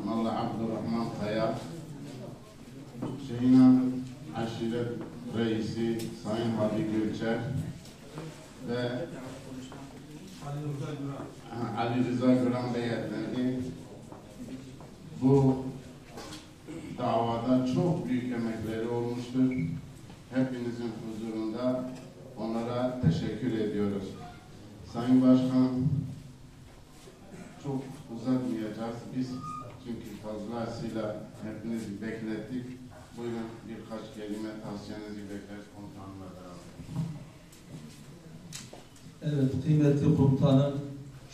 Mallah Abdurrahman Kaya, Şehinan Aşiret Reisi Sayın Hadi Gülçer ve Ali Rıza Güran Beyefendi bu davada çok büyük emekleri olmuştur. Hepinizin huzurunda onlara teşekkür ediyoruz. Sayın Başkan, çok uzatmayacağız biz çünkü fazlasıyla hepinizi beklettik. Buyurun birkaç kelime tavsiyenizi bekleriz komutanımla beraber. Evet, kıymetli komutanım,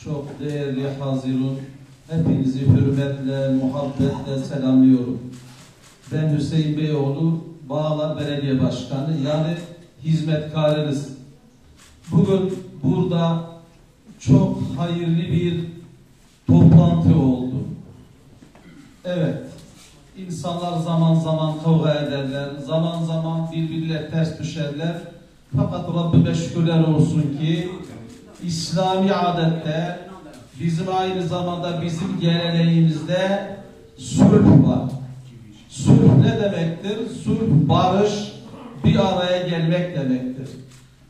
çok değerli hazirun, hepinizi hürmetle, muhabbetle selamlıyorum. Ben Hüseyin Beyoğlu, Bağlar Belediye Başkanı, yani hizmetkarınız. Bugün burada çok hayırlı bir toplantı oldu. Evet, insanlar zaman zaman kavga ederler, zaman zaman birbirine ters düşerler. Fakat Rabbime şükürler olsun ki İslami adette bizim aynı zamanda bizim geleneğimizde sulh var. Sulh ne demektir? Sulh barış, bir araya gelmek demektir.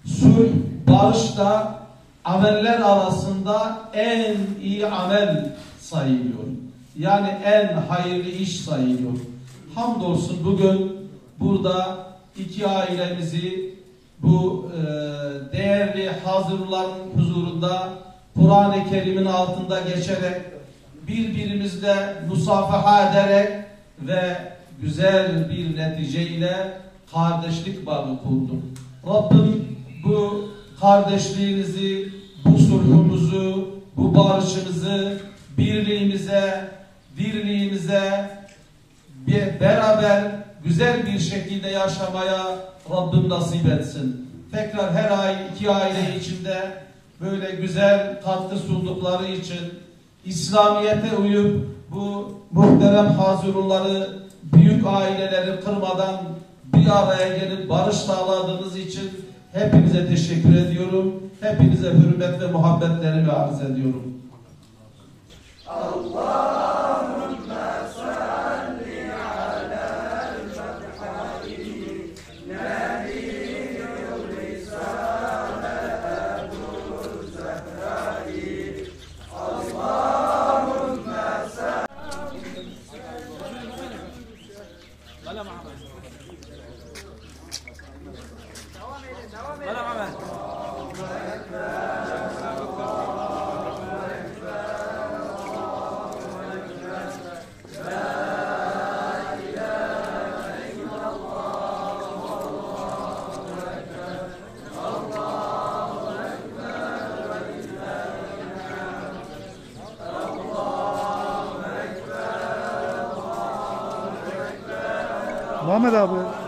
Sulh, barış da ameller arasında en iyi amel sayılıyor. Yani en hayırlı iş sayılıyor. Hamdolsun bugün burada iki ailemizi bu değerli hazırların huzurunda Kur'an-ı Kerim'in altında geçerek birbirimizle musafaha ederek ve güzel bir neticeyle kardeşlik bağı kurduk. Rabbim bu kardeşliğinizi, bu sulhumuzu, bu barışımızı birliğimize, dirliğimize beraber güzel bir şekilde yaşamaya Rabbim nasip etsin. Tekrar her ay iki aile içinde böyle güzel katkı sundukları için İslamiyet'e uyup bu muhterem hazırunları, büyük aileleri kırmadan bir araya gelip barış sağladığınız için hepinize teşekkür ediyorum. Hepinize hürmet ve muhabbetlerimi arz ediyorum. Allahümme salli alel fethahi nebiyyul risale Ebu Zehrai Allahümme salli Muhammed abi.